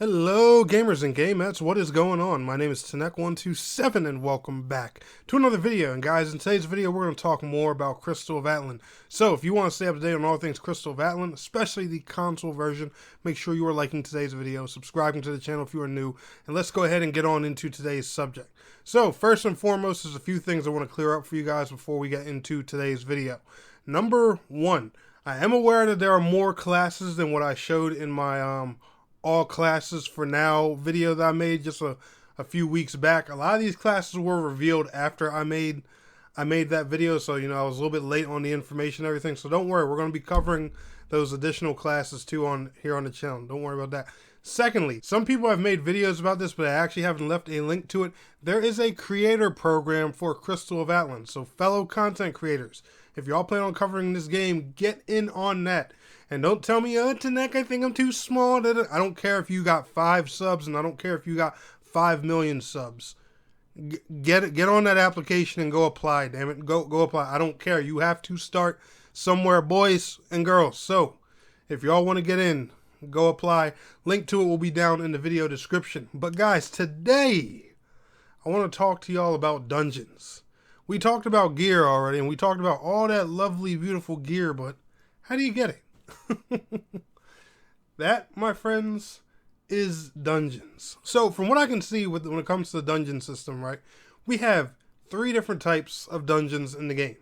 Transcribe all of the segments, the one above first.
Hello gamers and gamettes, what is going on? My name is Tanek127 and welcome back to another video. And guys, in today's video we're going to talk more about Crystal of Atlan. So if you want to stay up to date on all things Crystal of Atlan, especially the console version, make sure you are liking today's video, subscribing to the channel if you are new, and let's go ahead and get on into today's subject. So first and foremost, there's a few things I want to clear up for you guys before we get into today's video. Number one, I am aware that there are more classes than what I showed in my all classes for now video that I made just a few weeks back. A lot of these classes were revealed after I made that video, so you know I was a little bit late on the information and everything. So don't worry, we're going to be covering those additional classes too on here on the channel. Don't worry about that. Secondly, some people have made videos about this, but I actually haven't left a link to it. There is a creator program for Crystal of Atlan. So fellow content creators, if y'all plan on covering this game, get in on that. And don't tell me, Tanek, I think I'm too small. I don't care if you got 5 subs, and I don't care if you got 5 million subs. Get on that application and go apply, damn it. Go apply. I don't care. You have to start somewhere, boys and girls. So, if y'all want to get in, go apply. Link to it will be down in the video description. But guys, today, I want to talk to y'all about dungeons. We talked about gear already, and we talked about all that lovely, beautiful gear, but how do you get it? That, my friends, is dungeons. So from what I can see when it comes to the dungeon system, right, we have 3 different types of dungeons in the game.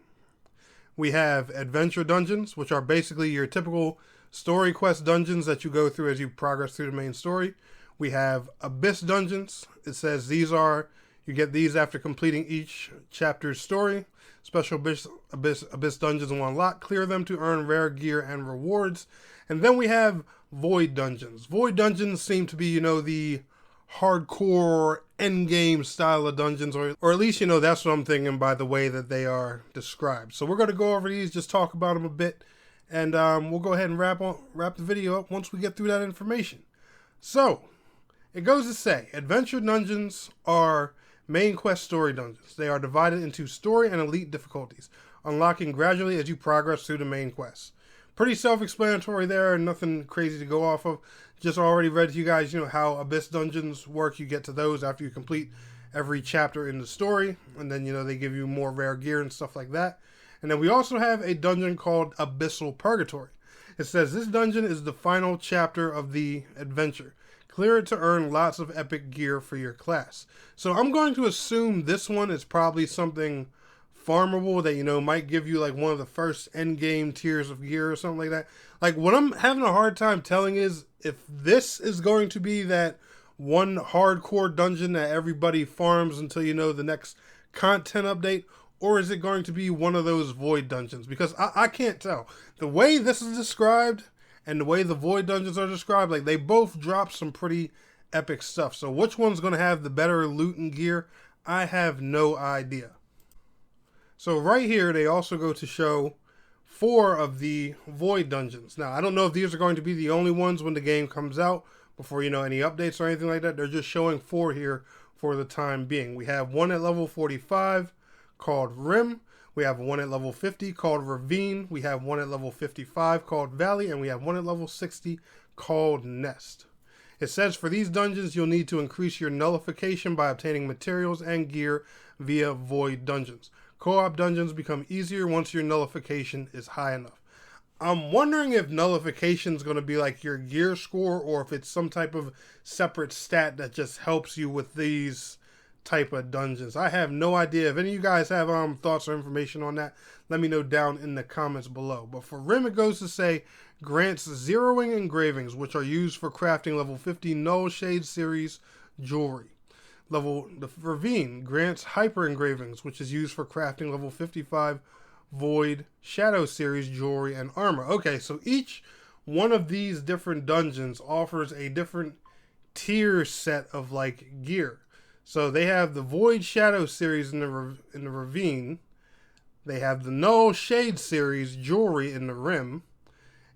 We have adventure dungeons, which are basically your typical story quest dungeons that you go through as you progress through the main story. We have abyss dungeons. It says you get these after completing each chapter's story. Special abyss dungeons will unlock. Clear them to earn rare gear and rewards. And then we have void dungeons. Void dungeons seem to be, you know, the hardcore endgame style of dungeons, or at least, you know, that's what I'm thinking by the way that they are described. So we're going to go over these, just talk about them a bit, and we'll go ahead and wrap the video up once we get through that information. So, it goes to say, adventure dungeons are main quest story dungeons. They are divided into story and elite difficulties, unlocking gradually as you progress through the main quest. Pretty self-explanatory there, nothing crazy to go off of. Just already read to you guys, you know, how abyss dungeons work. You get to those after you complete every chapter in the story, and then, you know, they give you more rare gear and stuff like that. And then we also have a dungeon called Abyssal Purgatory. It says this dungeon is the final chapter of the adventure. Clear it to earn lots of epic gear for your class. So I'm going to assume this one is probably something farmable that, you know, might give you like one of the first end game tiers of gear or something like that. Like what I'm having a hard time telling is if this is going to be that one hardcore dungeon that everybody farms until, you know, the next content update, or is it going to be one of those void dungeons? Because I can't tell. The way this is described and the way the void dungeons are described, like they both drop some pretty epic stuff. So which one's going to have the better loot and gear? I have no idea. So right here, they also go to show 4 of the void dungeons. Now, I don't know if these are going to be the only ones when the game comes out before, you know, any updates or anything like that. They're just showing 4 here for the time being. We have one at level 45 called Rim. We have one at level 50 called Ravine. We have one at level 55 called Valley. And we have one at level 60 called Nest. It says for these dungeons, you'll need to increase your nullification by obtaining materials and gear via void dungeons. Co-op dungeons become easier once your nullification is high enough. I'm wondering if nullification is going to be like your gear score, or if it's some type of separate stat that just helps you with these type of dungeons. I have no idea. If any of you guys have thoughts or information on that, let me know down in the comments below. But for Rim, it goes to say grants zeroing engravings, which are used for crafting level 50 Null Shade series jewelry. The Ravine grants hyper engravings, which is used for crafting level 55 Void Shadow series jewelry and armor. Okay, so each one of these different dungeons offers a different tier set of like gear. So they have the Void Shadow series in the Ravine. They have the Null Shade series jewelry in the Rim.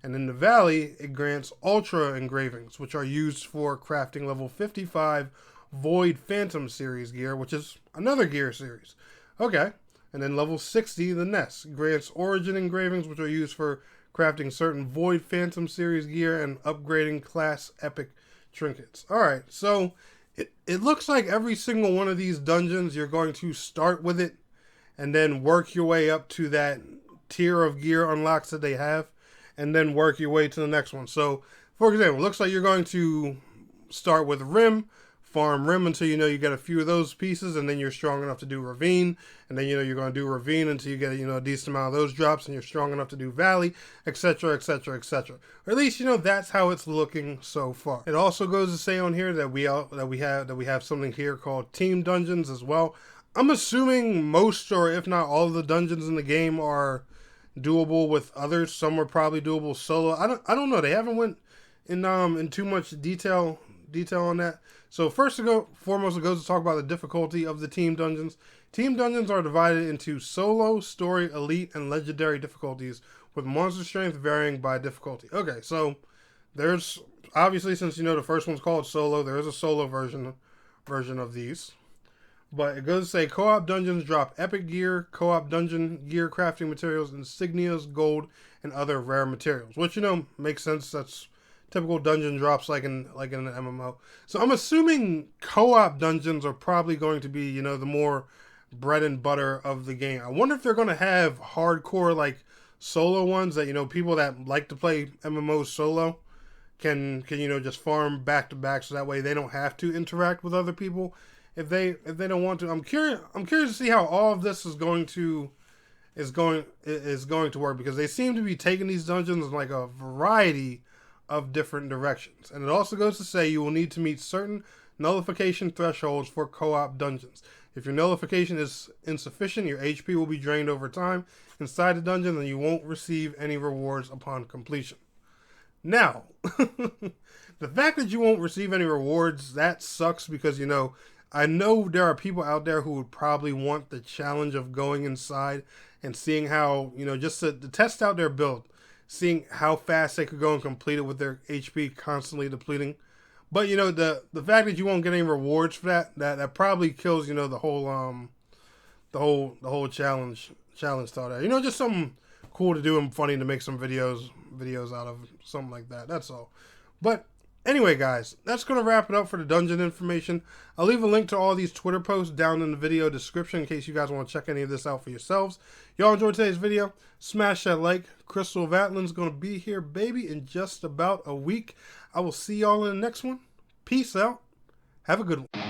And in the Valley, it grants Ultra engravings, which are used for crafting level 55 Void Phantom series gear, which is another gear series. Okay. And then level 60, the Nest, grants Origin engravings, which are used for crafting certain Void Phantom series gear and upgrading class epic trinkets. All right, so it looks like every single one of these dungeons, you're going to start with it and then work your way up to that tier of gear unlocks that they have, and then work your way to the next one. So, for example, it looks like you're going to start with Rim, farm Rim until you get a few of those pieces, and then you're strong enough to do Ravine, and then you're going to do Ravine until you get a decent amount of those drops, and you're strong enough to do Valley, etc., etc., etc. Or at least that's how it's looking so far. It also goes to say on here that we have something here called Team Dungeons as well. I'm assuming most, or if not all, of the dungeons in the game are doable with others. Some are probably doable solo. I don't know. They haven't went in too much detail on that. So foremost, it goes to talk about the difficulty of the team dungeons. Team dungeons are divided into solo, story, elite, and legendary difficulties, with monster strength varying by difficulty. Okay, so there's obviously, since the first one's called solo, there is a solo version of these. But it goes to say co-op dungeons drop epic gear, co-op dungeon gear crafting materials, insignias, gold, and other rare materials. Which makes sense. That's typical dungeon drops like in an MMO. So I'm assuming co-op dungeons are probably going to be, the more bread and butter of the game. I wonder if they're going to have hardcore like solo ones that, people that like to play MMOs solo can just farm back to back, so that way they don't have to interact with other people if they don't want to. I'm curious to see how all of this is going to work, because they seem to be taking these dungeons in like a variety of different directions. And it also goes to say you will need to meet certain nullification thresholds for co-op dungeons. If your nullification is insufficient, your HP will be drained over time inside the dungeon, and you won't receive any rewards upon completion. Now, the fact that you won't receive any rewards, that sucks, because I know there are people out there who would probably want the challenge of going inside and seeing how, just to test out their build, seeing how fast they could go and complete it with their HP constantly depleting. But the fact that you won't get any rewards for that probably kills the whole challenge thought there. Just something cool to do and funny to make some videos out of, something like that. That's all. But anyway, guys, that's going to wrap it up for the dungeon information. I'll leave a link to all these Twitter posts down in the video description in case you guys want to check any of this out for yourselves. Y'all enjoyed today's video? Smash that like. Crystal of Atlan's going to be here, baby, in just about a week. I will see y'all in the next one. Peace out. Have a good one.